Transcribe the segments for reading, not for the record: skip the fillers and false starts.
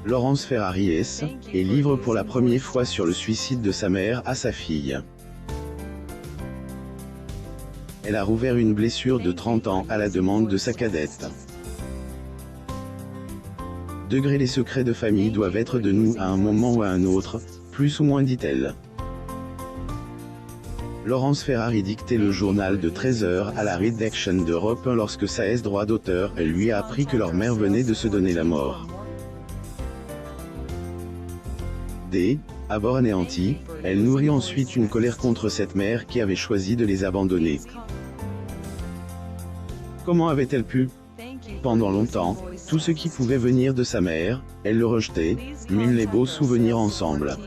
Laurence Ferrari est livre pour la première fois sur le suicide de sa mère à sa fille. Elle a rouvert une blessure de 30 ans à la demande de sa cadette. Les secrets de famille doivent être de nous à un moment ou à un autre, plus ou moins dit-elle. Laurence Ferrari dictait le journal de 13h à la rédaction d'Europe 1 lorsque sa droit d'auteur lui a appris que leur mère venait de se donner la mort. À bord anéantie, elle nourrit ensuite une colère contre cette mère qui avait choisi de les abandonner. Comment avait-elle pu? Pendant longtemps, tout ce qui pouvait venir de sa mère, elle le rejetait, mille les beaux souvenirs ensemble.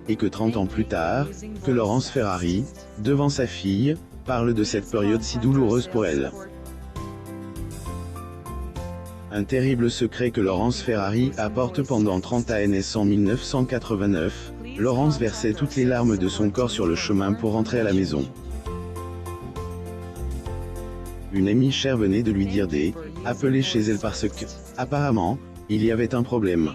Et que 30 ans plus tard, que Laurence Ferrari, devant sa fille, parle de cette période si douloureuse pour elle. Un terrible secret que Laurence Ferrari apporte pendant 30 ans. En 1989, Laurence versait toutes les larmes de son corps sur le chemin pour rentrer à la maison. Une amie chère venait de lui dire appelée chez elle parce que, apparemment, il y avait un problème.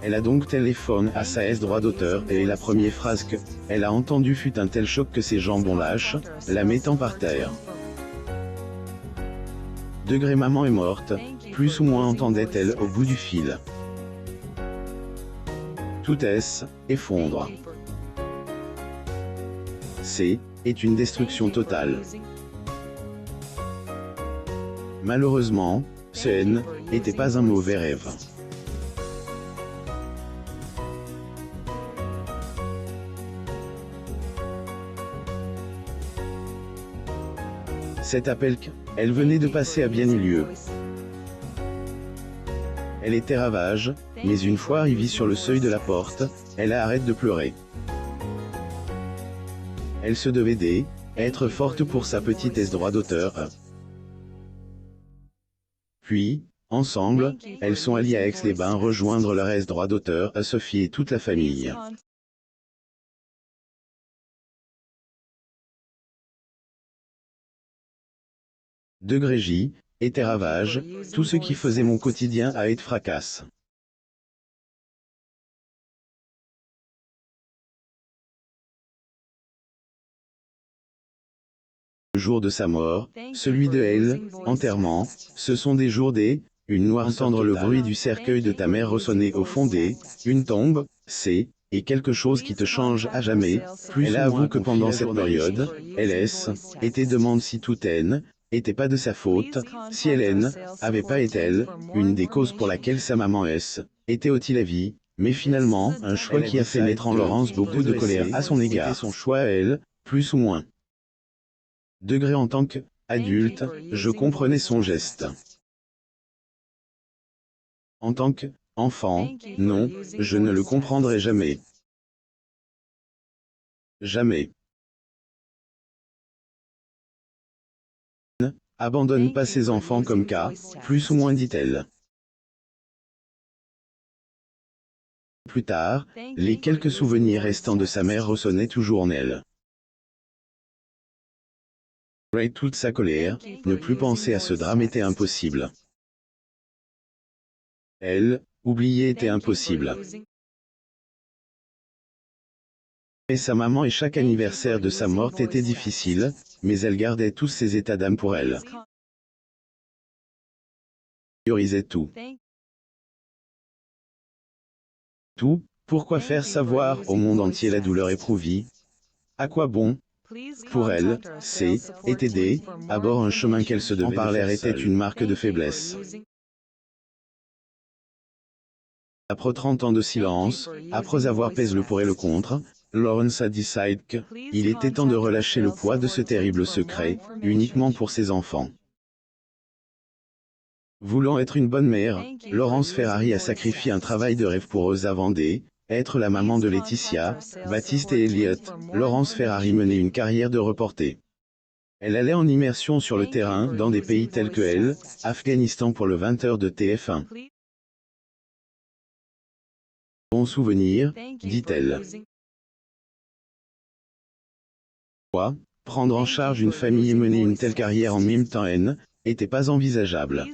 Elle a donc téléphoné à sa droit d'auteur et la première phrase qu'elle a entendue fut un tel choc que ses jambes lâchent, la mettant par terre. Maman est morte, plus ou moins entendait-elle au bout du fil. Tout effondre. Est une destruction totale. Malheureusement, ce n'était pas un mauvais rêve. Cet appel qu'elle venait de passer a bien eu lieu. Elle était ravage, mais une fois arrivée sur le seuil de la porte, elle a arrêté de pleurer. Elle se devait d'être forte pour sa petite droit d'auteur. Puis, ensemble, elles sont allées à Aix-les-Bains rejoindre leur droit d'auteur, Sophie et toute la famille. J. était ravage, tout ce qui faisait mon quotidien à être fracasse. Le jour de sa mort, celui de elle, enterrement, ce sont des jours une noire entendre le bruit du cercueil de ta mère ressonner au fond une tombe, et quelque chose qui te change à jamais. Elle avoue que pendant cette période, elle était demande si tout était pas de sa faute, si elle avait pas été elle, une des causes pour laquelle sa maman était ôtie la vie, mais finalement, un choix qui a fait naître en Laurence beaucoup de colère à son égard. C'était son choix à elle, plus ou moins. En tant qu'adulte, je comprenais son geste. En tant qu'enfant, non, je ne le comprendrai jamais. Jamais. Abandonne pas ses enfants comme plus ou moins dit-elle. Plus tard, les quelques souvenirs restants de sa mère ressonnaient toujours en elle. Toute sa colère, ne plus penser à ce drame était impossible. Elle, oublier était impossible. Et sa maman et chaque anniversaire de sa mort était difficile, mais elle gardait tous ses états d'âme pour elle. Priorisait tout. Tout, pourquoi faire savoir au monde entier la douleur éprouvée? À quoi bon? Pour elle, était à bord un chemin qu'elle se devait en parler était une marque de faiblesse. Après 30 ans de silence, après avoir pesé le pour et le contre, Laurence a décidé qu'il était temps de relâcher le poids de ce terrible secret, uniquement pour ses enfants. Voulant être une bonne mère, Laurence Ferrari a sacrifié un travail de rêve pour eux avant être la maman de Laetitia, Baptiste et Elliot. Laurence Ferrari menait une carrière de reporter. Elle allait en immersion sur le terrain dans des pays tels que Afghanistan pour le 20h de TF1. Bon souvenir, dit-elle. Prendre en charge une famille et mener une telle carrière en même temps était pas envisageable.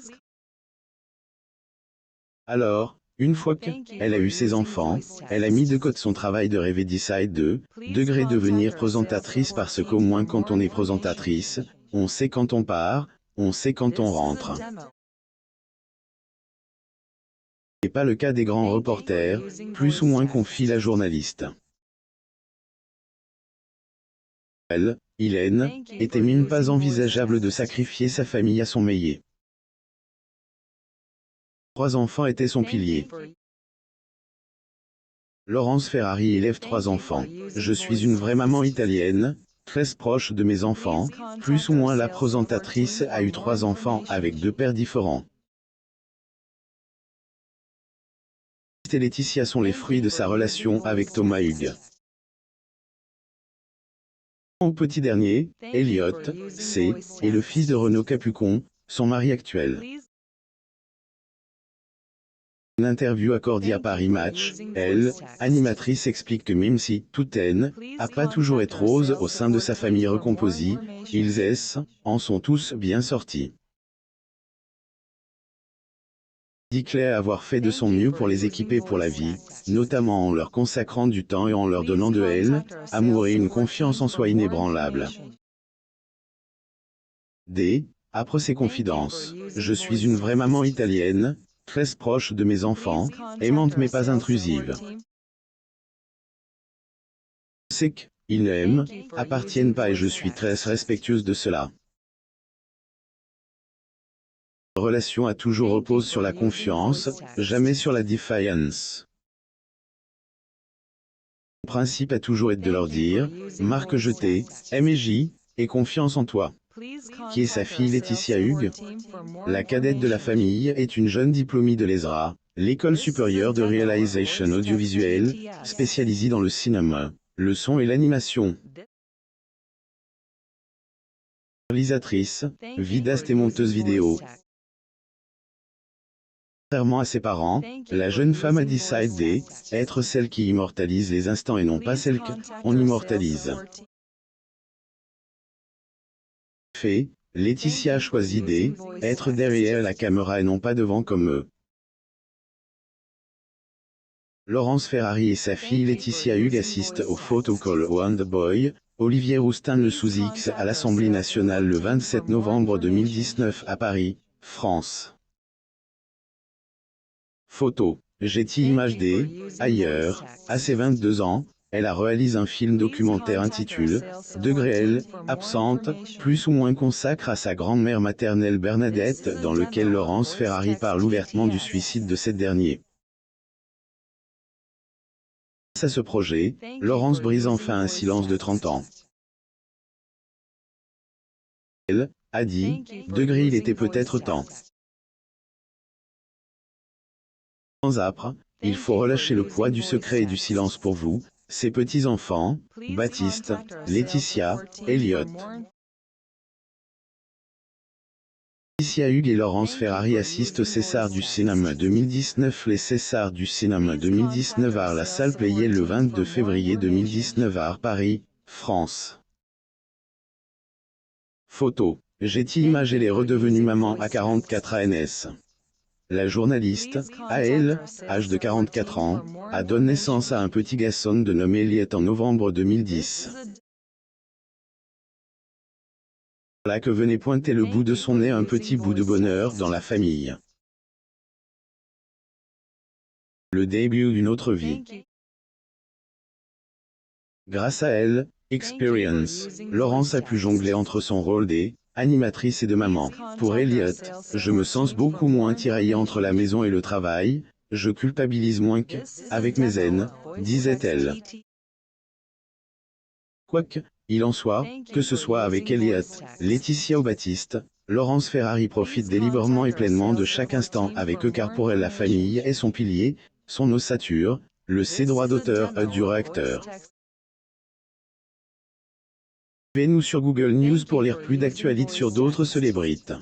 Alors, une fois qu'elle a eu ses enfants, elle a mis de côté son travail de rêver Decide 2 degrés devenir présentatrice parce qu'au moins quand on est présentatrice, on sait quand on part, on sait quand on rentre. Et pas le cas des grands reporters, plus ou moins confie la journaliste. Elle, Hélène, était même pas envisageable de sacrifier sa famille à son meillet. 3 enfants étaient son pilier. Laurence Ferrari élève 3 enfants. Je suis une vraie maman italienne, très proche de mes enfants, plus ou moins la présentatrice a eu 3 enfants avec 2 pères différents. Et Laetitia sont les fruits de sa relation avec Thomas Hugues. Au petit dernier, Elliot, C, est le fils de Renaud Capuçon, son mari actuel. Une interview accordée à Paris Match, elle, animatrice explique que même si tout n'a pas toujours été rose au sein de sa famille recomposée, ils en sont tous bien sortis. Déclare avoir fait de son mieux pour les équiper pour la vie, notamment en leur consacrant du temps et en leur donnant de elle, amour et une confiance en soi inébranlable. Après ses confidences, je suis une vraie maman italienne, très proche de mes enfants, aimante mais pas intrusive. Je sais qu'ils m'aiment, appartiennent pas et je suis très respectueuse de cela. La relation a toujours repose sur la confiance, jamais sur la défiance. Mon principe a toujours été de leur dire, Marc je t'aime et j'ai confiance en toi. Qui est sa fille Laetitia Hugues. La cadette de la famille est une jeune diplômée de l'ESRA, l'école supérieure de Realization audiovisuelle, spécialisée dans le cinéma, le son et l'animation. Réalisatrice, vidéaste et monteuse vidéo. Contrairement à ses parents, la jeune femme a décidé d'être celle qui immortalise les instants et non pas celle qu'on immortalise. Fait, Laetitia a choisi d'être derrière la caméra et non pas devant comme eux. Laurence Ferrari et sa fille Laetitia Hugues assistent au Photocall Wonderboy, Olivier Rousteing le sous-X à l'Assemblée nationale le 27 novembre 2019 à Paris, France. Photo. Getty Images ailleurs, à ses 22 ans, elle a réalisé un film documentaire intitulé « Degré elle, absente », plus ou moins consacre à sa grand-mère maternelle Bernadette dans lequel Laurence Ferrari parle ouvertement du suicide de cette dernière. Grâce à ce projet, Laurence brise enfin un silence de 30 ans. Elle a dit « Degré il était peut-être temps ». Après, il faut relâcher le poids du secret et du silence pour vous, ses petits-enfants, Baptiste, Laetitia, Elliot. Laetitia Hugues et Laurence Ferrari assistent au César du cinéma 2019. Les Césars du cinéma 2019 à la salle Pleyel le 22 février 2019 à Paris, France. Photo. Getty Images. Elle est redevenue maman à 44 ans. La journaliste, à elle, âge de 44 ans, a donné naissance à un petit garçon de nom Elliot en novembre 2010. Voilà que venait pointer le bout de son nez un petit bout de bonheur dans la famille. Le début d'une autre vie. Grâce à elle, Experience, Laurence a pu jongler entre son rôle d'animatrice et de maman. Pour Elliot, je me sens beaucoup moins tiraillée entre la maison et le travail, je culpabilise moins qu'avec mes aînes, disait-elle. Quoique, il en soit, que ce soit avec Elliot, Laetitia ou Baptiste, Laurence Ferrari profite délibérément et pleinement de chaque instant avec eux car pour elle la famille est son pilier, son ossature, le ses droits d'auteur du réacteur. Suivez-nous sur Google News pour lire plus d'actualités sur d'autres célébrités.